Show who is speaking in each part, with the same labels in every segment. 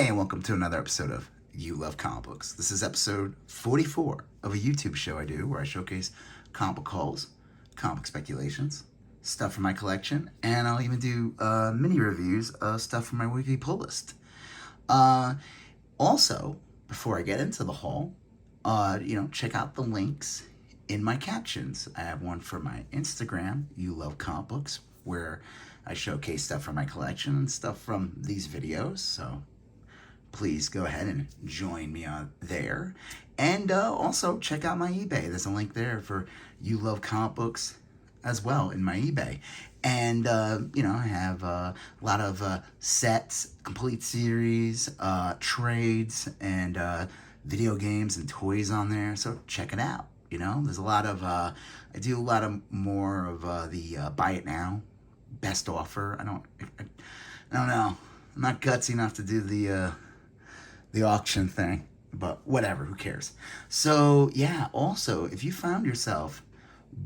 Speaker 1: And welcome to another episode of You Love Comic Books. This is episode 44 of a YouTube show I do where I showcase comic book hauls, comic book speculations, stuff from my collection, and I'll even do mini reviews of stuff from my weekly pull list. Also, before I get into the haul, check out the links in my captions. I have one for my Instagram, You Love Comic Books, where I showcase stuff from my collection and stuff from these videos. So please go ahead and join me on there. And also check out my eBay. There's a link there for You Love Comic Books as well in my eBay. And, I have a lot of sets, complete series, trades, and video games and toys on there. So check it out. There's a lot of, I do a lot of more of the buy it now, best offer. I don't know. I'm not gutsy enough to do the auction thing, but whatever, who cares? So yeah, also, if you found yourself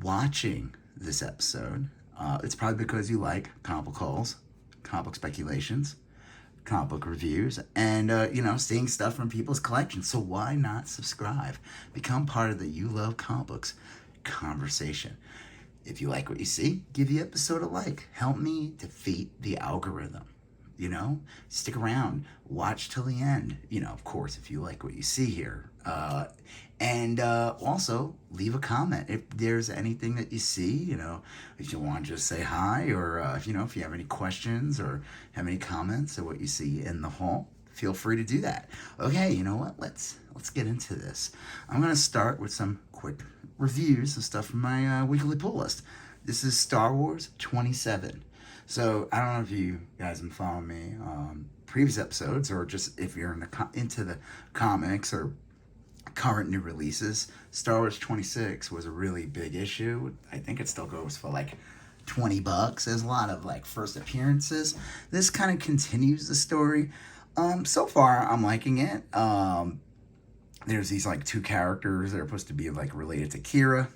Speaker 1: watching this episode, it's probably because you like comic book hauls, comic book speculations, comic book reviews, and seeing stuff from people's collections. So why not subscribe? Become part of the You Love Comic Books conversation. If you like what you see, give the episode a like. Help me defeat the algorithm. Stick around, watch till the end. Of course, if you like what you see here. And also, leave a comment. If there's anything that you see, if you want to just say hi, or if you have any questions or have any comments of what you see in the haul, feel free to do that. Okay, you know what? Let's get into this. I'm going to start with some quick reviews of stuff from my weekly pull list. This is Star Wars 27. So I don't know if you guys have been following me previous episodes, or just if you're into the comics or current new releases. Star Wars 26 was a really big issue. I think it still goes for like $20. There's a lot of like first appearances. This kind of continues the story. So far I'm liking it. There's these like two characters that are supposed to be like related to Kira.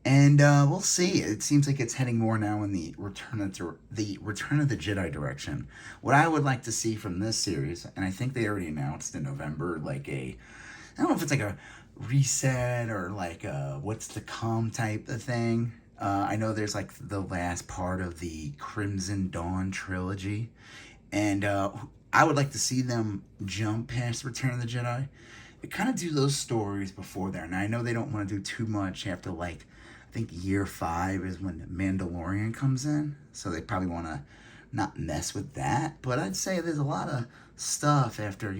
Speaker 1: And we'll see. It seems like it's heading more now in the Return of the Jedi direction. What I would like to see from this series, and I think they already announced in November, like I don't know if it's like a reset or like a what's to come type of thing. I know there's like the last part of the Crimson Dawn trilogy, and I would like to see them jump past Return of the Jedi. They kind of do those stories before there, and I know they don't want to do too much after like, I think year 5 is when Mandalorian comes in, so they probably want to not mess with that. But I'd say there's a lot of stuff after,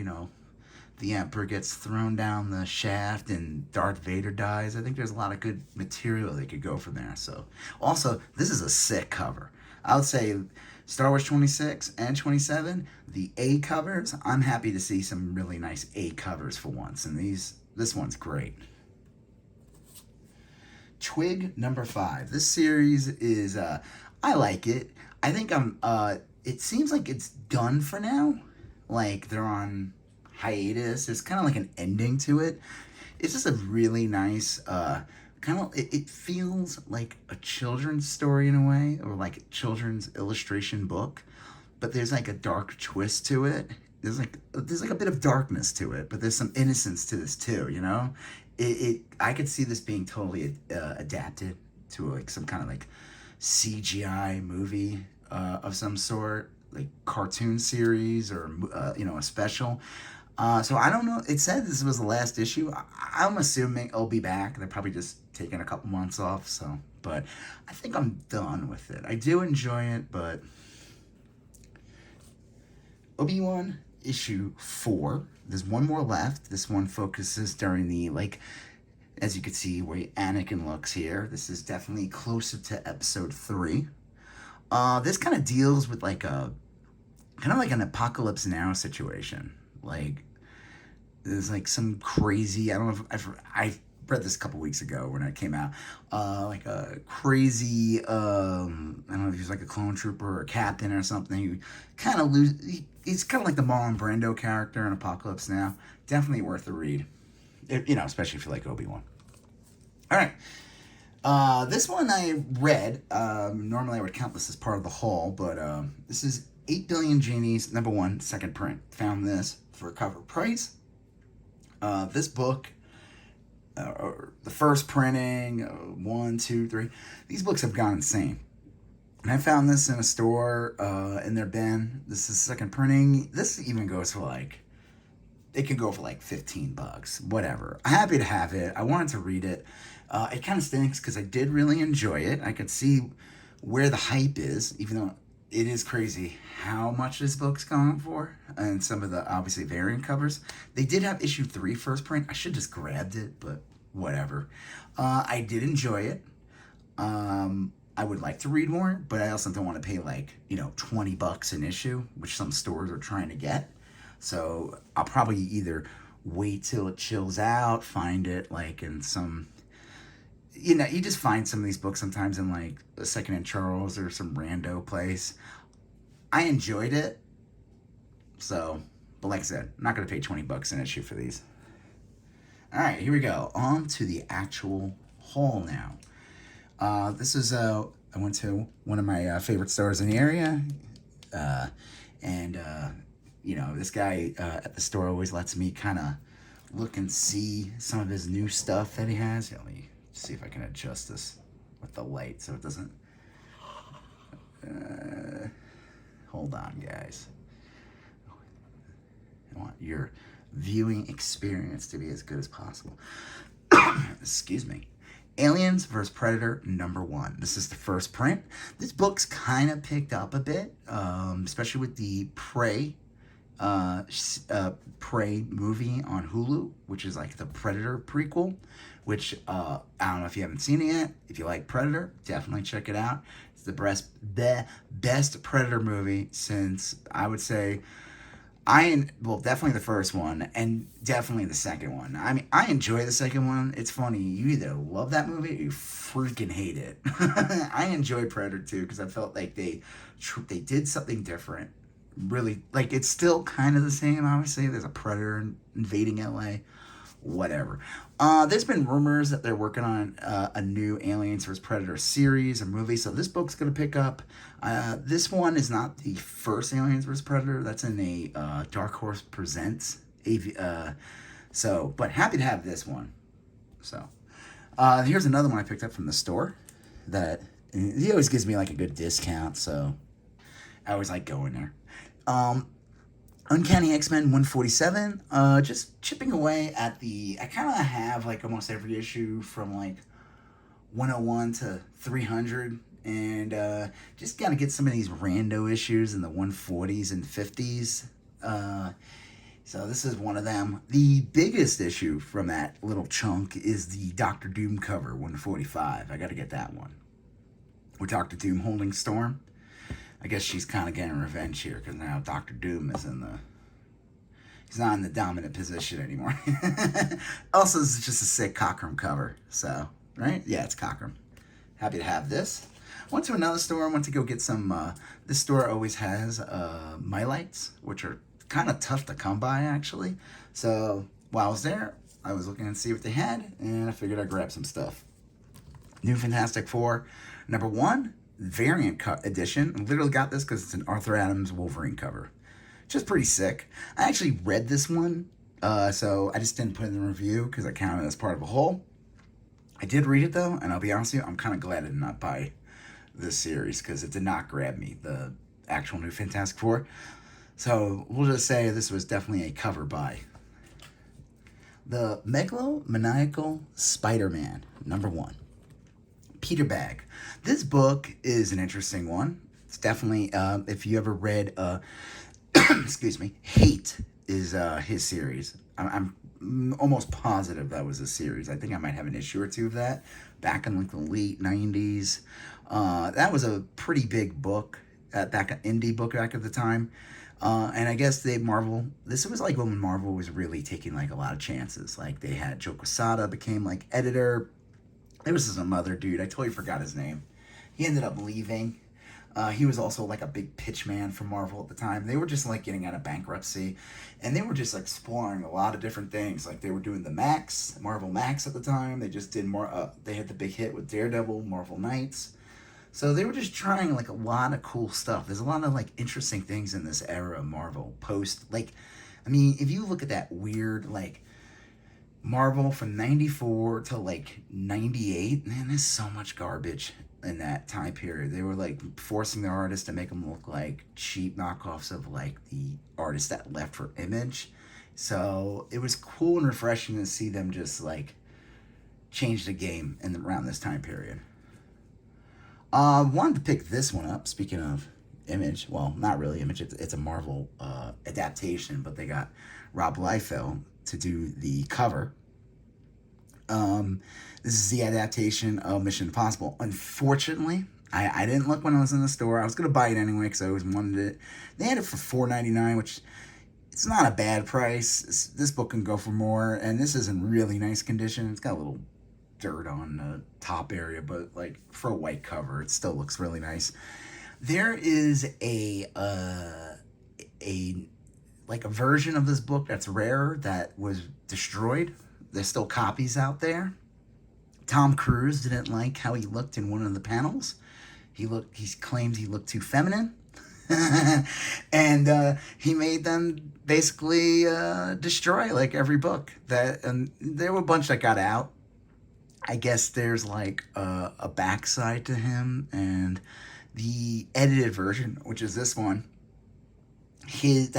Speaker 1: the Emperor gets thrown down the shaft and Darth Vader dies. I think there's a lot of good material they could go from there. So, also, this is a sick cover. I would say Star Wars 26 and 27, the A covers, I'm happy to see some really nice A covers for once, and this one's great. Twig number 5. This series is, I like it. I think it seems like it's done for now. Like, they're on hiatus. There's kind of like an ending to it. It's just a really nice, it feels like a children's story in a way, or like a children's illustration book, but there's like a dark twist to it. There's like a bit of darkness to it, but there's some innocence to this too, I could see this being totally adapted to like some kind of like CGI movie of some sort, like cartoon series or a special. So I don't know. It said this was the last issue. I'm assuming it'll be back. They're probably just taking a couple months off. So, but I think I'm done with it. I do enjoy it, but ObiWan issue 4. There's one more left. This one focuses during the, like, as you can see where Anakin looks here. This is definitely closer to episode 3. This kind of deals with like an Apocalypse Now situation. Like, there's like some crazy, I don't know if I read this a couple weeks ago when it came out, like a crazy, I don't know if he was like a clone trooper or a captain or something. You kind of he's kind of like the Marlon Brando character in Apocalypse Now. Definitely worth a read, especially if you like Obi-Wan. All right. This one I read. Normally I would count this as part of the haul, but this is 8 Billion Genies, #1, second print. Found this for a cover price. This book, or the first printing, 1, 2, 3, these books have gone insane. And I found this in a store in their bin. This is second printing. This even goes for like, it can go for like $15, whatever. I'm happy to have it. I wanted to read it. It kind of stinks because I did really enjoy it. I could see where the hype is, even though it is crazy how much this book's going for, and some of the obviously variant covers. They did have issue 3 first print. I should just grabbed it, but whatever. I did enjoy it. I would like to read more, but I also don't want to pay like, $20 an issue, which some stores are trying to get. So I'll probably either wait till it chills out, find it like in some, you just find some of these books sometimes in like a secondhand Charles or some rando place. I enjoyed it. So, but like I said, I'm not going to pay $20 an issue for these. All right, here we go. On to the actual haul now. This is, I went to one of my favorite stores in the area. This guy at the store always lets me kind of look and see some of his new stuff that he has. Let me see if I can adjust this with the light so it doesn't... hold on, guys. I want your viewing experience to be as good as possible. Excuse me. Aliens vs. Predator #1. This is the first print. This book's kind of picked up a bit, especially with the Prey movie on Hulu, which is like the Predator prequel, which I don't know if you haven't seen it yet. If you like Predator, definitely check it out. It's the best Predator movie since, I would say, definitely the first one, and definitely the second one. I mean, I enjoy the second one. It's funny. You either love that movie or you freaking hate it. I enjoy Predator 2 because I felt like they did something different. Really, like, it's still kind of the same, obviously. There's a Predator invading LA. Whatever. There's been rumors that they're working on a new Aliens vs. Predator series or movie, so this book's going to pick up. This one is not the first Aliens vs. Predator. That's in a Dark Horse Presents. But happy to have this one. So, here's another one I picked up from the store that he always gives me like a good discount, so I always like going there. Uncanny X-Men 147, just chipping away at I kind of have like almost every issue from like 101 to 300, and just gotta get some of these rando issues in the 140s and 50s. So this is one of them. The biggest issue from that little chunk is the Doctor Doom cover, 145. I gotta get that one. With Doctor Doom holding Storm. I guess she's kind of getting revenge here because now Doctor Doom is he's not in the dominant position anymore. Also, this is just a sick Cockrum cover. So, right? Yeah, it's Cockrum. Happy to have this. Went to another store. Went to go get some, this store always has Mylights, which are kind of tough to come by, actually. So, while I was there, I was looking to see what they had, and I figured I'd grab some stuff. New Fantastic Four, #1. Variant edition. I literally got this because it's an Arthur Adams Wolverine cover. Just pretty sick. I actually read this one, so I just didn't put it in the review because I counted it as part of a whole. I did read it though, and I'll be honest with you, I'm kind of glad I did not buy this series because it did not grab me, the actual New Fantastic Four. So we'll just say this was definitely a cover buy. The Megalomaniacal Spider-Man, #1. Peter Bag. This book is an interesting one. It's definitely, if you ever read, excuse me, Hate is his series. I'm almost positive that was a series. I think I might have an issue or two of that back in like the late 90s. That was a pretty big book, indie book back at the time. And I guess this was like when Marvel was really taking like a lot of chances. Like they had Joe Quesada became like editor. There was some other dude, I totally forgot his name. He ended up leaving. He was also like a big pitch man for Marvel at the time. They were just like getting out of bankruptcy, and they were just exploring a lot of different things. Like they were doing the Marvel Max at the time. They just did more, they had the big hit with Daredevil, Marvel Knights. So they were just trying like a lot of cool stuff. There's a lot of like interesting things in this era of Marvel post. Like, I mean, if you look at that weird like Marvel from 94 to like 98, man, there's so much garbage in that time period. They were like forcing the artists to make them look like cheap knockoffs of like the artists that left for Image. So it was cool and refreshing to see them just like change the game in around this time period. Wanted to pick this one up. Speaking of Image, well, not really Image. It's a Marvel adaptation, but they got Rob Liefeld to do the cover. This is the adaptation of Mission Impossible. Unfortunately, I didn't look when I was in the store. I was gonna buy it anyway because I always wanted it. They had it for $4.99, which it's not a bad price. This book can go for more, and this is in really nice condition. It's got a little dirt on the top area, but like for a white cover, it still looks really nice. There is a like a version of this book that's rare that was destroyed. There's still copies out there. Tom Cruise didn't like how he looked in one of the panels. He claimed he looked too feminine. And he made them basically destroy like every book. And there were a bunch that got out. I guess there's like a backside to him, and the edited version, which is this one, he's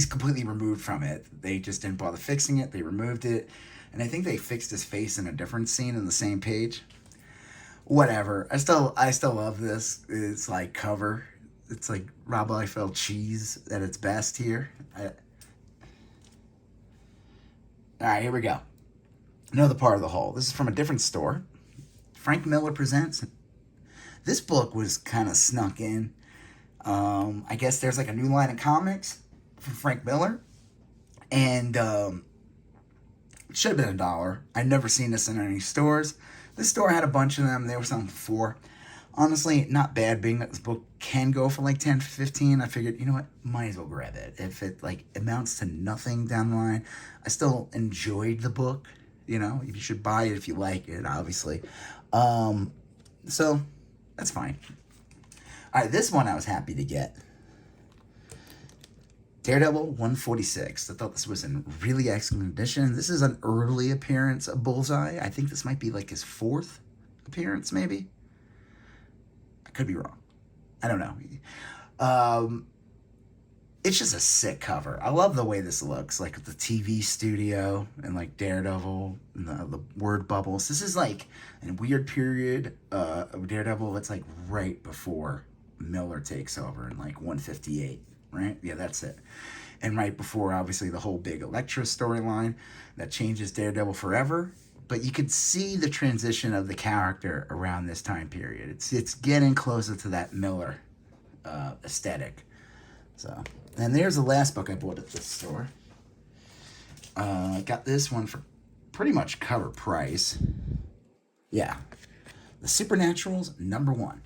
Speaker 1: completely removed from it. They just didn't bother fixing it. They removed it, and I think they fixed his face in a different scene in the same page. Whatever. I still love this. It's like cover. It's like Rob Liefeld cheese at its best here. All right, here we go. Another part of the haul. This is from a different store. Frank Miller presents. This book was kind of snuck in. I guess there's like a new line of comics from Frank Miller, and it should have been $1. I'd never seen this in any stores. This store had a bunch of them. They were selling for $4. Honestly, not bad, being that this book can go for like 10, 15. I figured, you know what, might as well grab it. If it like amounts to nothing down the line, I still enjoyed the book. You know, you should buy it if you like it, obviously. So that's fine. All right, this one I was happy to get. Daredevil 146. I thought this was in really excellent condition. This is an early appearance of Bullseye. I think this might be like his 4th appearance, maybe. I could be wrong. I don't know. It's just a sick cover. I love the way this looks, like the TV studio and like Daredevil and the word bubbles. This is like a weird period of Daredevil. It's like right before Miller takes over in like 158, right? Yeah, that's it. And right before, obviously, the whole big Elektra storyline that changes Daredevil forever. But you could see the transition of the character around this time period. It's getting closer to that Miller aesthetic. So, and there's the last book I bought at this store. I got this one for pretty much cover price. Yeah. The Supernaturals #1.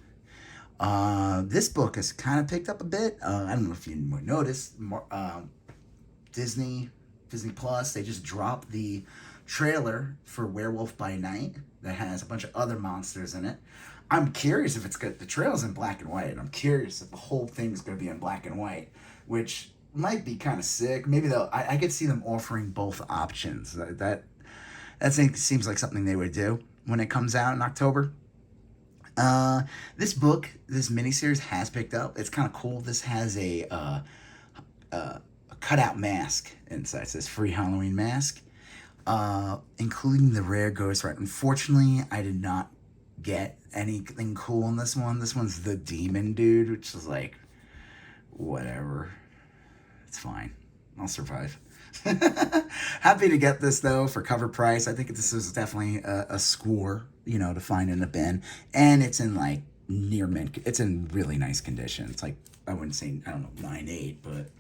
Speaker 1: This book has kind of picked up a bit. I don't know if you noticed. Disney Plus, they just dropped the trailer for Werewolf by Night that has a bunch of other monsters in it. I'm curious if it's good. The trailer's in black and white. I'm curious if the whole thing's going to be in black and white, which might be kind of sick. Maybe I could see them offering both options. That seems like something they would do when it comes out in October. This book, this miniseries has picked up. It's kind of cool. This has a cutout mask inside. It says free Halloween mask, including the rare ghost right. Unfortunately, I did not get anything cool in this one. This one's the demon dude, which is like, whatever. It's fine. I'll survive. Happy to get this though for cover price. I think this is definitely a score, to find in a bin, and it's in like near mint. It's in really nice condition. It's like, I wouldn't say, I don't know, 9.8, but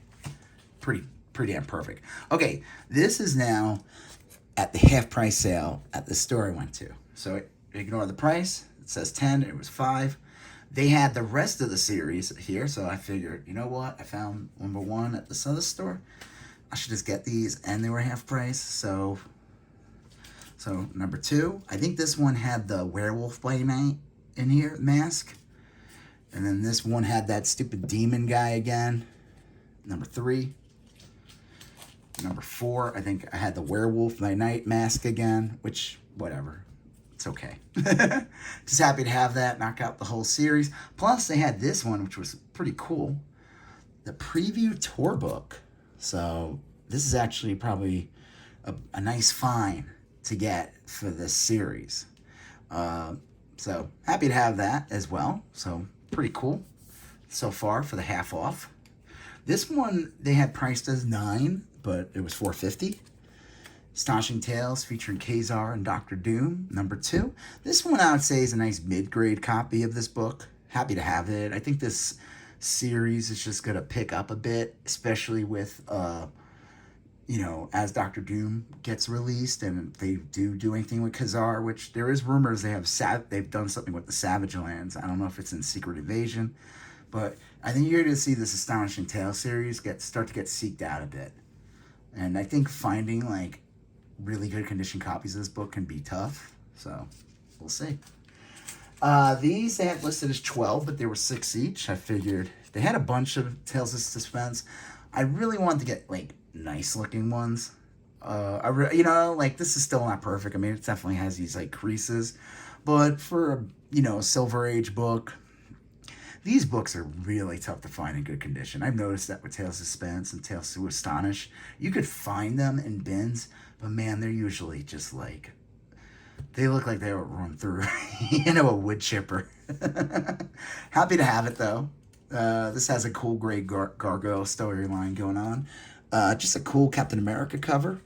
Speaker 1: pretty damn perfect. Okay, this is now at the half price sale at the store I went to. So ignore the price. It says 10. It was 5. They had the rest of the series here, so I figured, you know what? I found #1 at this other store. I should just get these, and they were half price. So #2. I think this one had the Werewolf by Night in here, mask. And then this one had that stupid demon guy again. Number 3. Number 4, I think I had the werewolf by night mask again, which, whatever. It's okay. Just happy to have that, knock out the whole series. Plus, they had this one, which was pretty cool. The preview tour book. So, this is actually probably a nice find to get for this series. So, happy to have that as well. So, pretty cool so far for the half off. This one, they had priced as $9, but it was $4.50. Astonishing Tales featuring Kazar and Dr. Doom, number 2. This one I would say is a nice mid-grade copy of this book. Happy to have it. I think this series is just going to pick up a bit, especially with, you know, as Dr. Doom gets released and they do anything with Kazar, which there is rumors they've done something with the Savage Lands. I don't know if it's in Secret Invasion, but I think you're going to see this Astonishing Tales series start to get seeked out a bit. And I think finding, like, really good condition copies of this book can be tough. So, we'll see. These they had listed as 12, but there were 6 each. I figured they had a bunch of Tales of Suspense. I really wanted to get, like, nice-looking ones. You know, like, this is still not perfect. I mean, it definitely has these, like, creases. But for, you know, a Silver Age book, these books are really tough to find in good condition. I've noticed that with Tales of Suspense and Tales to Astonish. You could find them in bins, but man, they're usually just like, they look like they were run through, you know, a wood chipper. Happy to have it, though. This has a cool gray gargoyle storyline going on. Just a cool Captain America cover.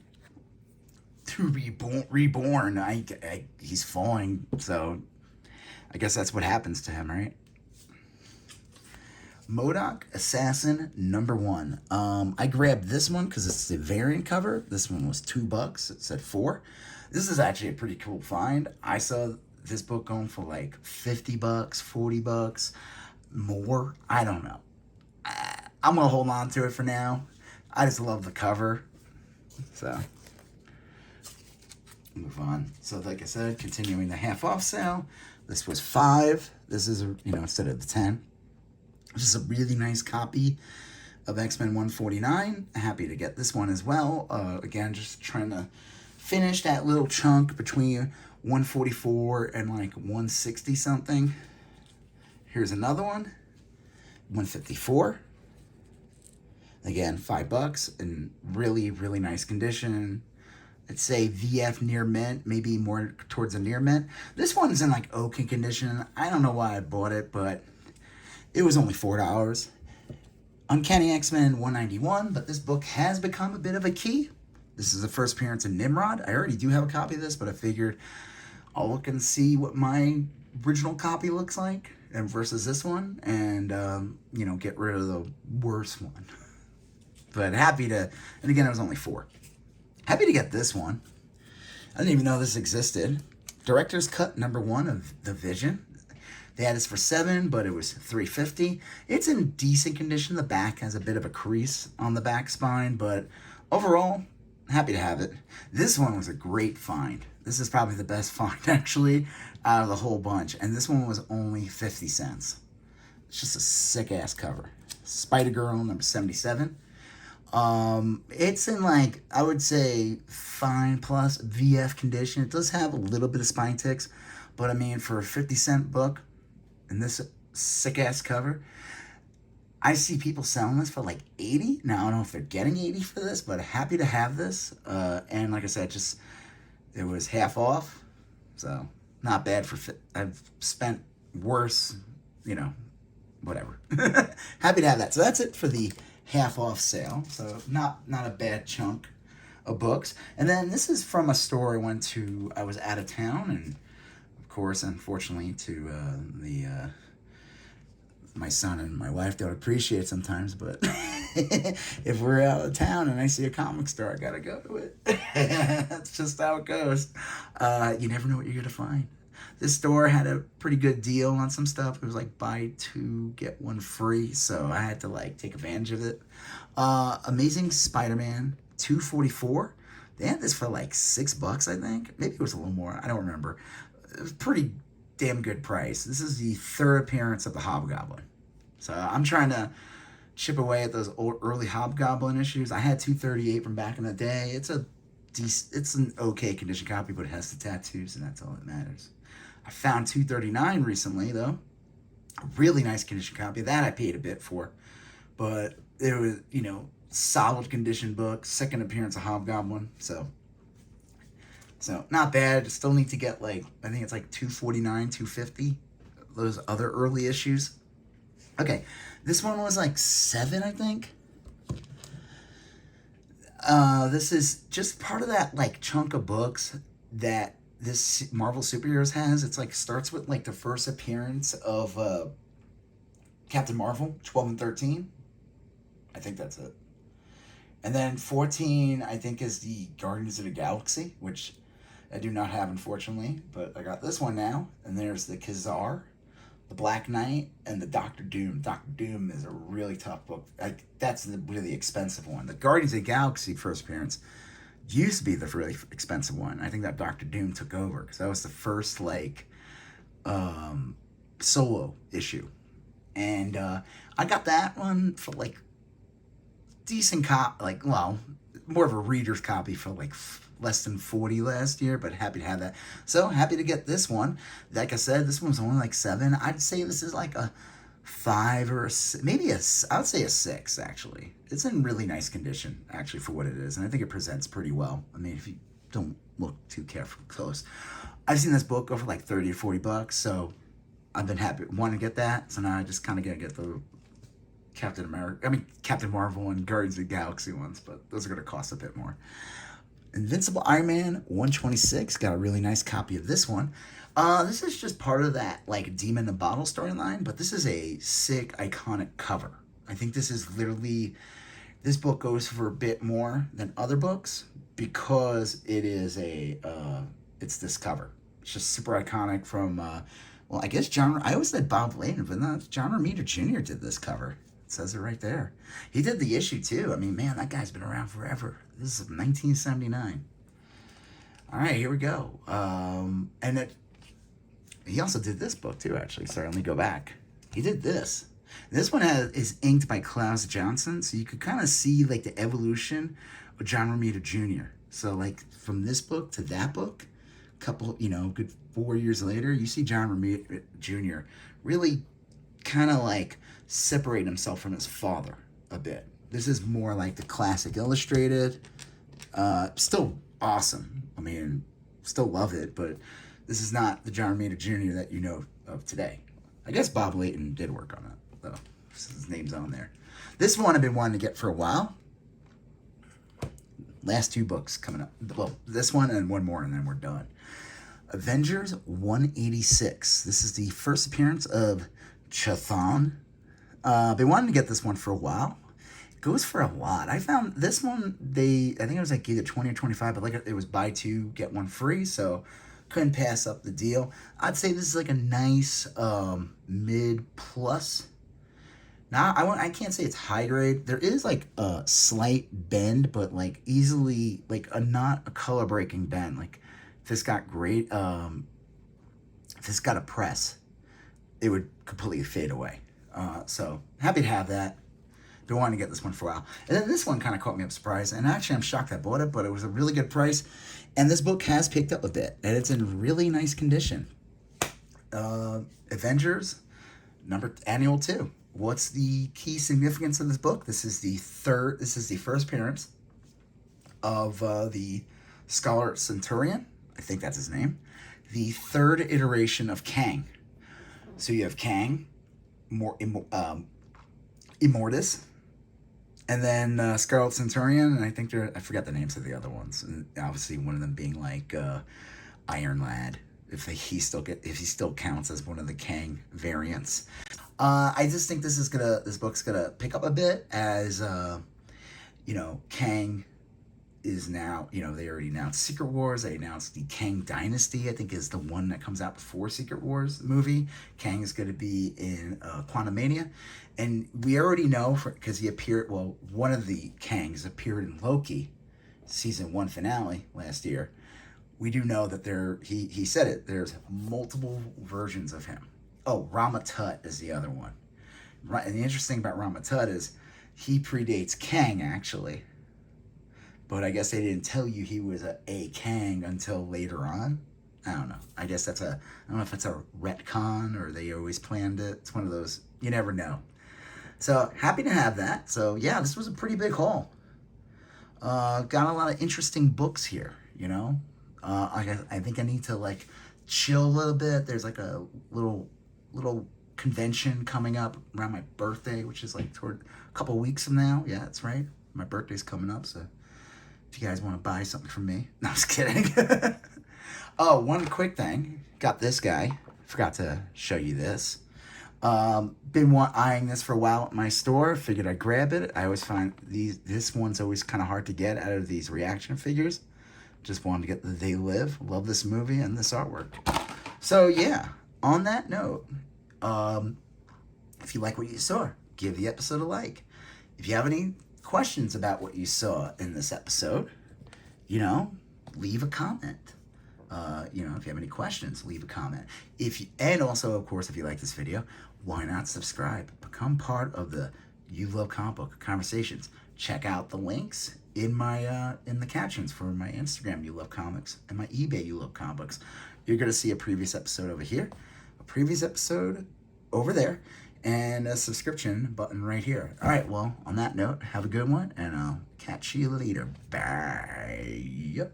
Speaker 1: To be reborn. He's falling, so I guess that's what happens to him, right? MODOK Assassin number 1. I grabbed this one because it's the variant cover. This one was $2. It said 4. This is actually a pretty cool find. I saw this book going for like $50, $40, more. I don't know. I'm going to hold on to it for now. I just love the cover. So, move on. So, like I said, continuing the half off sale. This was $5. This is, you know, instead of the 10. This is a really nice copy of XMen 149. Happy to get this one as well. Again, just trying to finish that little chunk between 144 and like 160 something. Here's another one. 154. Again, $5 in really, really nice condition. I'd say VF near mint, maybe more towards a near mint. This one's in like okay condition. I don't know why I bought it, but it was only $4. Uncanny X-Men 191, but this book has become a bit of a key. This is the first appearance of Nimrod. I already do have a copy of this, but I figured I'll look and see what my original copy looks like and versus this one, and you know, get rid of the worst one. But happy to, and again, it was only $4. Happy to get this one. I didn't even know this existed. Director's Cut number 1 of The Vision. They had this for $7, but it was $3.50. It's in decent condition. The back has a bit of a crease on the back spine, but overall, happy to have it. This one was a great find. This is probably the best find, actually, out of the whole bunch. And this one was only 50 cents. It's just a sick-ass cover. Spider-Girl number 77. It's in, like, I would say, fine plus VF condition. It does have a little bit of spine ticks, but I mean, for a 50-cent book, and this sick-ass cover, I see people selling this for like $80. Now, I don't know if they're getting $80 for this, but happy to have this. And like I said, it was half off. So, not bad for, I've spent worse, you know, whatever. Happy to have that. So, that's it for the half off sale. So, not a bad chunk of books. And then this is from a store I went to. I was out of town, and of course, unfortunately, to my son and my wife don't appreciate sometimes, but if we're out of town and I see a comic store, I gotta go to it. That's just how it goes. You never know what you're gonna find. This store had a pretty good deal on some stuff. It was like buy 2, get 1 free, so I had to like take advantage of it. Amazing Spider-Man 244. They had this for like $6, I think. Maybe it was a little more. I don't remember. It was pretty damn good price. This is the third appearance of the Hobgoblin. So I'm trying to chip away at those early Hobgoblin issues. I had 238 from back in the day. It's an okay condition copy, but it has the tattoos, and that's all that matters. I found 239 recently, though. A really nice condition copy. That I paid a bit for. But it was, solid condition book. Second appearance of Hobgoblin. So not bad. Still need to get, I think it's 249, 250. Those other early issues. Okay. This one was 7, I think. This is just part of that chunk of books that this Marvel Superheroes has. It's starts with the first appearance of Captain Marvel, 12 and 13. I think that's it. And then 14, I think, is the Guardians of the Galaxy, which I do not have, unfortunately, but I got this one now. And there's the Khazar, the Black Knight, and the Doctor Doom. Doctor Doom is a really tough book. That's the really expensive one. The Guardians of the Galaxy first appearance used to be the really expensive one. I think that Doctor Doom took over because that was the first solo issue, and I got that one for decent more of a reader's copy for less than 40 last year, but happy to have that. So happy to get this one. Like I said, this one's only 7. I'd say this is a 5 or maybe I would say a 6, actually. It's in really nice condition, actually, for what it is, and I think it presents pretty well. I mean, if you don't look too careful close. I've seen this book go for 30 or 40 bucks, so I've been happy wanting to get that. So now I just kind of gotta get the Captain Marvel and Guardians of the Galaxy ones, but those are gonna cost a bit more. Invincible Iron Man 126, got a really nice copy of this one. This is just part of that Demon in the Bottle storyline, but this is a sick, iconic cover. I think this is literally, this book goes for a bit more than other books because it is it's this cover. It's just super iconic from, I guess I always said Bob Layton, but no, John Romita Jr. did this cover. It says it right there. He did the issue too. I mean, man, that guy's been around forever. This is 1979. All right, here we go. He also did this book too, actually. Sorry, let me go back. He did this. This one is inked by Klaus Johnson, so you could kind of see the evolution of John Romita Jr. So from this book to that book, couple, good 4 years later, you see John Romita Jr. really kind of separate himself from his father a bit. This is more the classic illustrated. Still awesome. I mean, still love it, but this is not the John Romita Jr. that you know of today. I guess Bob Layton did work on it, though. His name's on there. This one I've been wanting to get for a while. Last 2 books coming up. Well, this one and one more, and then we're done. Avengers 186. This is the first appearance of Chthon. Been wanting to get this one for a while. It goes for a lot. I found this one, I think it was either 20 or 25, but it was buy 2, get 1 free, so couldn't pass up the deal. I'd say this is a nice mid-plus. Now, I can't say it's high grade. There is a slight bend, but easily, not a color-breaking bend. If this got great, if this got a press, it would completely fade away. So happy to have that. Been wanting to get this one for a while. And then this one kind of caught me up surprise. And actually, I'm shocked I bought it, but it was a really good price. And this book has picked up a bit, and it's in really nice condition. Avengers, Annual 2. What's the key significance of this book? This is the first appearance of the Scholar Centurion. I think that's his name. The third iteration of Kang. So you have Kang, Immortus, and then Scarlet Centurion, and I think I forgot the names of the other ones. And obviously, one of them being Iron Lad, if he still counts as one of the Kang variants. I just think this book's gonna pick up a bit as Kang is now, they already announced Secret Wars. They announced the Kang Dynasty, I think, is the one that comes out before Secret Wars movie. Kang is going to be in Quantumania. And we already know, because he appeared, one of the Kangs appeared in Loki, season 1 finale last year. we do know that he said it, there's multiple versions of him. Oh, Rama Tut is the other one. Right, and the interesting thing about Rama Tut is he predates Kang, actually. But I guess they didn't tell you he was a Kang until later on. I don't know. I guess I don't know if it's a retcon or they always planned it. It's one of those, you never know. So happy to have that. So yeah, this was a pretty big haul. Got a lot of interesting books here, you know. I think I need to like chill a little bit. There's like a little convention coming up around my birthday, which is like toward a couple weeks from now. Yeah, that's right. My birthday's coming up, so if you guys want to buy something from me. No, I'm just kidding. Oh, one quick thing. Got this guy. Forgot to show you this. Been eyeing this for a while at my store. Figured I'd grab it. I always find this one's always kind of hard to get out of these reaction figures. Just wanted to get the They Live. Love this movie and this artwork. So yeah, on that note, if you like what you saw, give the episode a like. If you have any questions about what you saw in this episode, you know, leave a comment. You know, if you have any questions, leave a comment. And also, of course, if you like this video, why not subscribe? Become part of the You Love Comic Book Conversations. Check out the links in my in the captions for my Instagram, You Love Comics, and my eBay, You Love Comics. You're gonna see a previous episode over here, a previous episode over there, and a subscription button right here. All right, well, on that note, have a good one, and I'll catch you later. Bye.